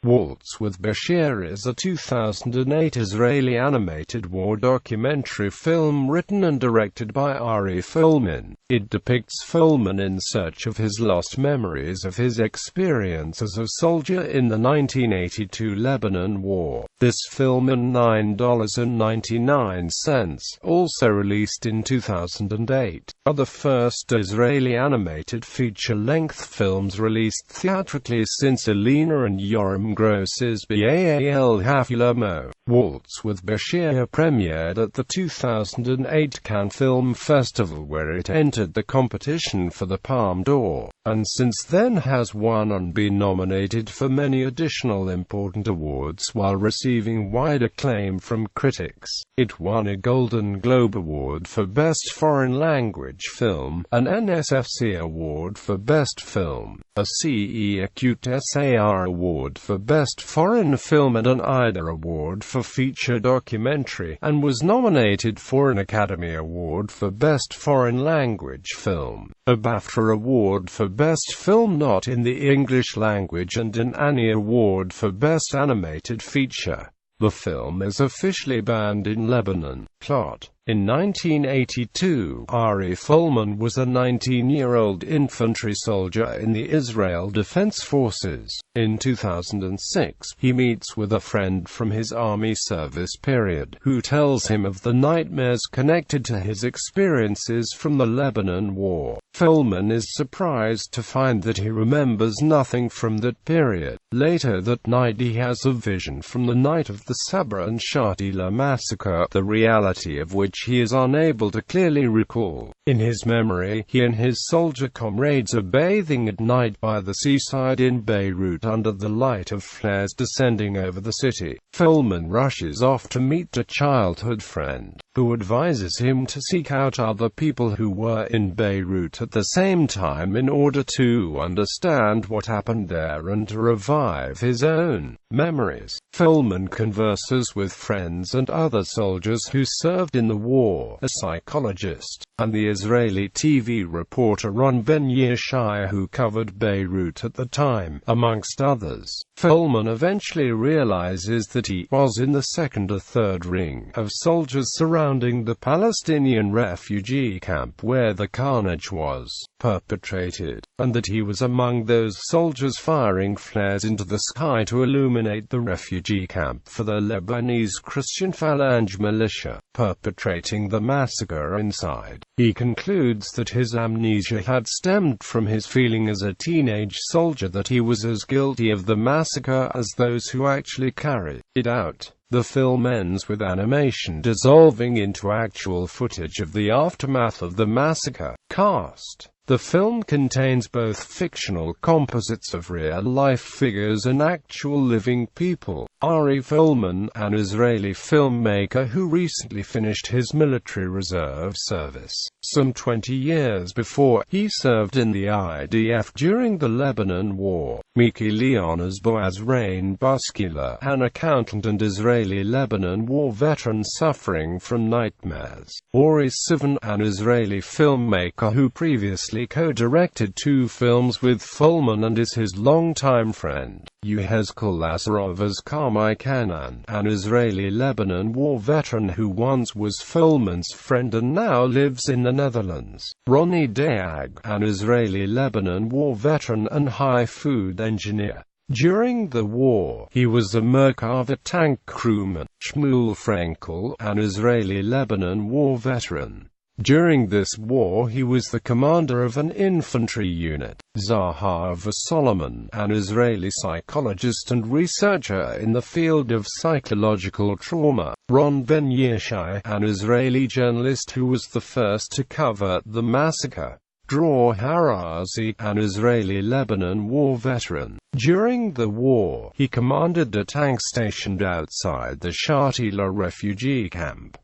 Waltz with Bashir is a 2008 Israeli animated war documentary film written and directed by Ari Folman. It depicts Folman in search of his lost memories of his experience as a soldier in the 1982 Lebanon War. This film earned $9.99, also released in 2008, are the first Israeli animated feature-length films released theatrically since Alina and Yoram grosses Baal Hahalomot. Waltz with Bashir premiered at the 2008 Cannes Film Festival, where it entered the competition for the Palme d'Or, and since then has won and been nominated for many additional important awards while receiving wide acclaim from critics. It won a Golden Globe Award for Best Foreign Language Film, an NSFC Award for Best Film, a CE-Acute-SAR Award for Best Foreign Film and an IDA Award for Feature Documentary, and was nominated for an Academy Award for Best Foreign Language Film, a BAFTA Award for Best Film Not in the English Language, and an Annie Award for Best Animated Feature. The film is officially banned in Lebanon. Plot: in 1982, Ari Folman was a 19-year-old infantry soldier in the Israel Defense Forces. In 2006, he meets with a friend from his army service period, who tells him of the nightmares connected to his experiences from the Lebanon War. Folman is surprised to find that he remembers nothing from that period. Later that night he has a vision from the night of the Sabra and Shatila massacre, the reality of which he is unable to clearly recall. In his memory, he and his soldier comrades are bathing at night by the seaside in Beirut under the light of flares descending over the city. Folman rushes off to meet a childhood friend, who advises him to seek out other people who were in Beirut at the same time in order to understand what happened there and to revive his own memories. Folman converses with friends and other soldiers who served in the war, a psychologist, and the Israeli TV reporter Ron Ben Yishai, who covered Beirut at the time, amongst others. Folman eventually realizes that he was in the second or third ring of soldiers surrounding the Palestinian refugee camp where the carnage was perpetrated, and that he was among those soldiers firing flares into the sky to illuminate the refugee camp for the Lebanese Christian Phalange militia perpetrating the massacre inside. He concludes that his amnesia had stemmed from his feeling as a teenage soldier that he was as guilty of the massacre as those who actually carried it out. The film ends with animation dissolving into actual footage of the aftermath of the massacre. Cast: the film contains both fictional composites of real-life figures and actual living people. Ari Folman, an Israeli filmmaker who recently finished his military reserve service, some 20 years before, he served in the IDF during the Lebanon War. Miki Leonas Boaz Rain Buskila, an accountant and Israeli Lebanon War veteran suffering from nightmares. Ori Sivan, an Israeli filmmaker who previously co-directed 2 films with Folman and is his longtime friend. Yehezkel Lazarov as Carmine Kanan, an Israeli Lebanon War veteran who once was Folman's friend and now lives in the Netherlands. Ronnie Dayag, an Israeli Lebanon War veteran and high food engineer. During the war, he was a Merkava tank crewman. Shmuel Frankel, an Israeli Lebanon War veteran. During this war he was the commander of an infantry unit. Zahav Solomon, an Israeli psychologist and researcher in the field of psychological trauma. Ron Ben Yishai, an Israeli journalist who was the first to cover the massacre. Dror Harazi, an Israeli Lebanon War veteran. During the war, he commanded a tank stationed outside the Shatila refugee camp.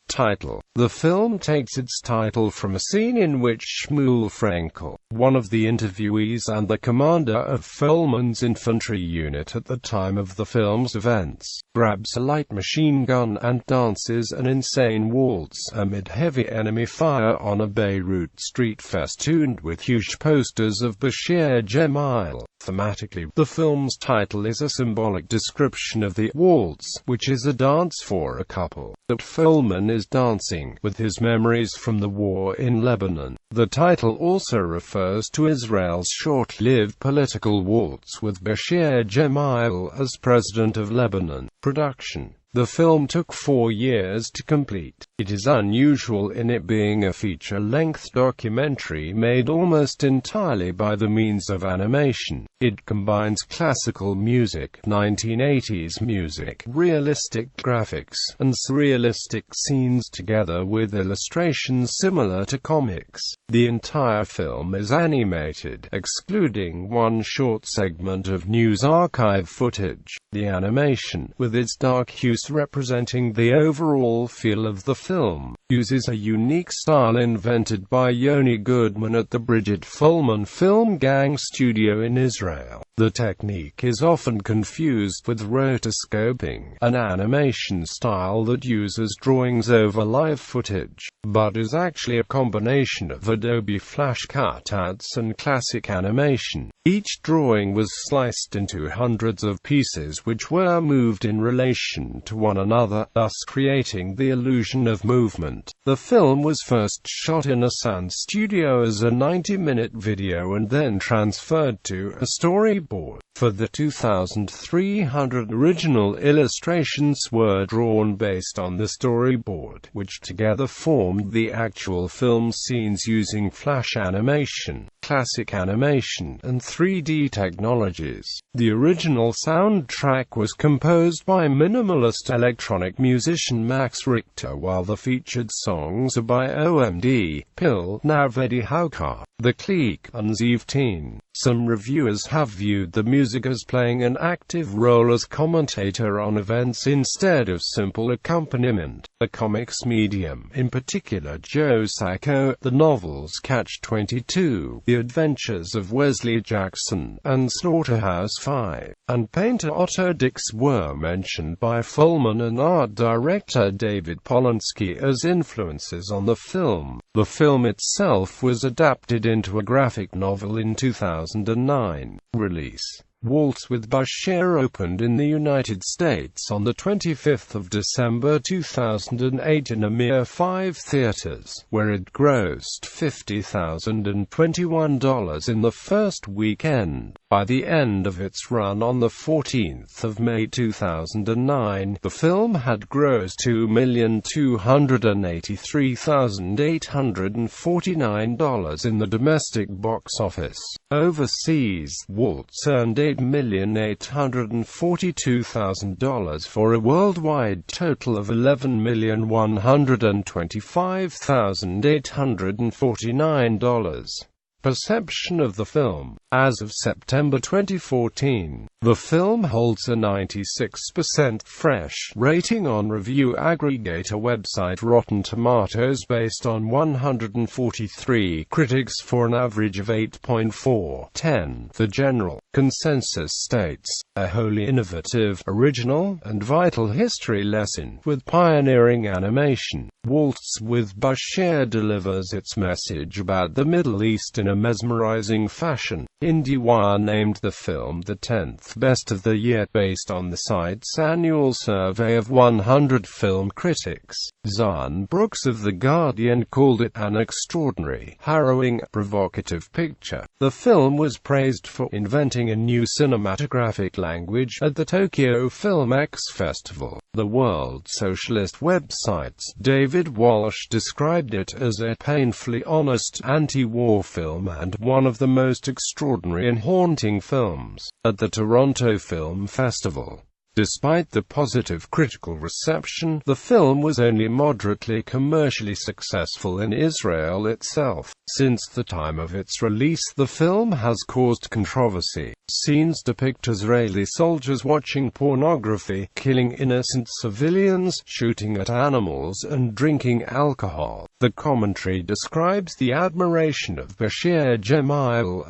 Title: the film takes its title from a scene in which Shmuel Frankel, one of the interviewees and the commander of Folman's infantry unit at the time of the film's events, grabs a light machine gun and dances an insane waltz amid heavy enemy fire on a Beirut street festooned with huge posters of Bashir Gemayel. Thematically, the film's title is a symbolic description of the waltz, which is a dance for a couple that Folman is dancing with his memories from the war in Lebanon. The title also refers to Israel's short-lived political waltz with Bashir as president of Lebanon. Production. The film took 4 years to complete. It is unusual in it being a feature-length documentary made almost entirely by the means of animation. It combines classical music, 1980s music, realistic graphics, and surrealistic scenes together with illustrations similar to comics. The entire film is animated, excluding one short segment of news archive footage. The animation, with its dark hues representing the overall feel of the film, uses a unique style invented by Yoni Goodman at the Bridget Folman Film Gang studio in Israel. The technique is often confused with rotoscoping, an animation style that uses drawings over live footage, but is actually a combination of Adobe Flash cutouts and classic animation. Each drawing was sliced into hundreds of pieces which were moved in relation to one another, thus creating the illusion of movement. The film was first shot in a sound studio as a 90-minute video and then transferred to a storyboard. For the 2,300 original illustrations were drawn based on the storyboard, which together formed the actual film scenes using flash animation, classic animation, and 3D technologies. The original soundtrack was composed by minimalist electronic musician Max Richter, while the featured songs are by OMD, Pill, Navedi Haukar, The Clique, and Zeev Teen. Some reviewers have viewed the music as playing an active role as commentator on events instead of simple accompaniment. The comics medium, in particular Joe Sacco, the novels Catch-22, The Adventures of Wesley Jackson, and Slaughterhouse-Five, and painter Otto Dix were mentioned by Folman and art director David Polonsky as influences on the film. The film itself was adapted into a graphic novel in 2009. Release. Waltz with Bashir opened in the United States on the 25th of December 2008 in a mere 5 theaters, where it grossed $50,021 in the first weekend. By the end of its run on the 14th of May 2009, the film had grossed $2,283,849 in the domestic box office. Overseas, Waltz earned $8,842,000 for a worldwide total of $11,125,849. Perception of the film. As of September 2014, the film holds a 96% fresh rating on review aggregator website Rotten Tomatoes based on 143 critics for an average of 8.4/10. The general consensus states, a wholly innovative, original, and vital history lesson with pioneering animation. Waltz with Bashir delivers its message about the Middle East in a mesmerizing fashion. IndieWire named the film the 10th best of the year based on the site's annual survey of 100 film critics. Zahn Brooks of The Guardian called it an extraordinary, harrowing, provocative picture. The film was praised for inventing a new cinematographic language at the Tokyo Film X Festival. The World Socialist website's David Walsh described it as a painfully honest, anti-war film and one of the most extraordinary and haunting films at the Toronto Film Festival. Despite the positive critical reception, the film was only moderately commercially successful in Israel itself. Since the time of its release, the film has caused controversy. Scenes depict Israeli soldiers watching pornography, killing innocent civilians, shooting at animals, and drinking alcohol. The commentary describes the admiration of Bashir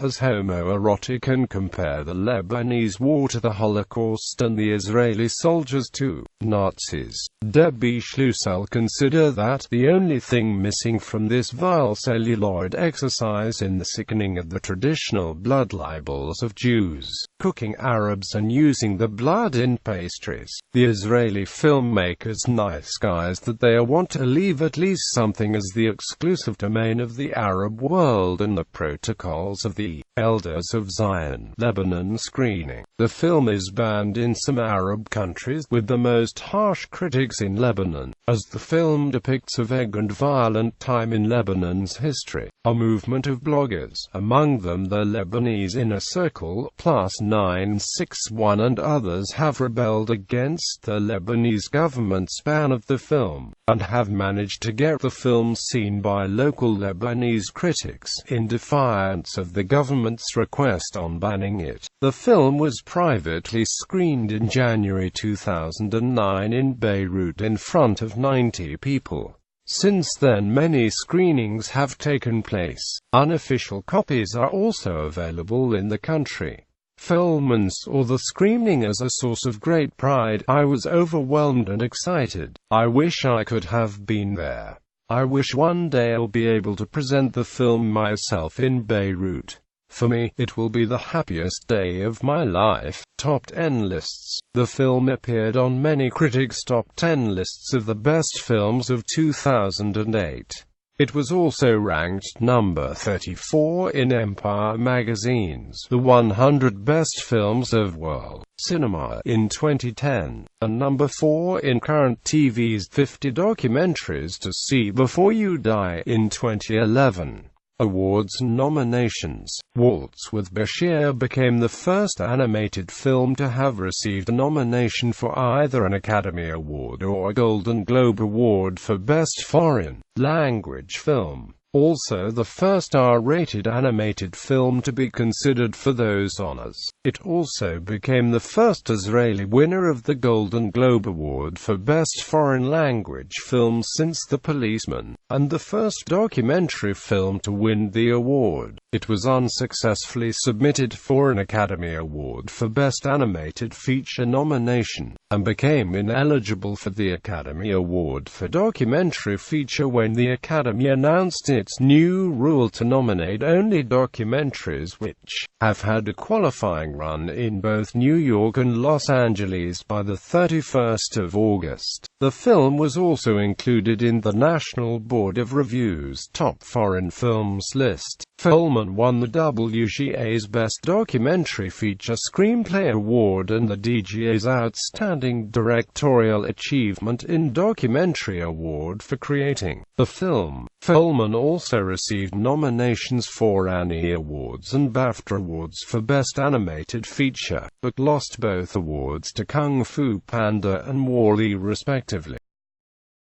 as homoerotic and compare the Lebanese war to the Holocaust and the Israeli soldiers to Nazis. Debbie Schlusel consider that the only thing missing from this vile celluloid exercise in the sickening of the traditional blood libels of Jews Jews, cooking Arabs and using the blood in pastries. The Israeli filmmakers nice guys that they want to leave at least something as the exclusive domain of the Arab world and the protocols of the Elders of Zion. Lebanon screening. The film is banned in some Arab countries, with the most harsh critics in Lebanon, as the film depicts a vague and violent time in Lebanon's history. A movement of bloggers, among them the Lebanese Inner Circle, +961 and others, have rebelled against the Lebanese government's ban of the film, and have managed to get the film seen by local Lebanese critics, in defiance of the government's request on banning it. The film was privately screened in January 2009 in Beirut in front of 90 people. Since then many screenings have taken place. Unofficial copies are also available in the country. Folman saw the screening as a source of great pride. I was overwhelmed and excited. I wish I could have been there. I wish one day I'll be able to present the film myself in Beirut. For me, it will be the happiest day of my life. Top 10 lists. The film appeared on many critics' top 10 lists of the best films of 2008. It was also ranked number 34 in Empire magazine's The 100 Best Films of World Cinema in 2010, and number 4 in Current TV's 50 Documentaries to See Before You Die in 2011. Awards and nominations. Waltz with Bashir became the first animated film to have received a nomination for either an Academy Award or a Golden Globe Award for Best Foreign Language Film. Also the first R-rated animated film to be considered for those honors. It also became the first Israeli winner of the Golden Globe Award for Best Foreign Language Film since The Policeman, and the first documentary film to win the award. It was unsuccessfully submitted for an Academy Award for Best Animated Feature nomination, and became ineligible for the Academy Award for Documentary Feature when the Academy announced its new rule to nominate only documentaries which have had a qualifying run in both New York and Los Angeles by the 31st of August. The film was also included in the National Board of Review's Top Foreign Films list. Folman won the WGA's Best Documentary Feature Screenplay Award and the DGA's Outstanding Directorial Achievement in Documentary Award for creating the film. Folman also received nominations for Annie Awards and BAFTA Awards for Best Animated Feature, but lost both awards to Kung Fu Panda and WALL-E respectively.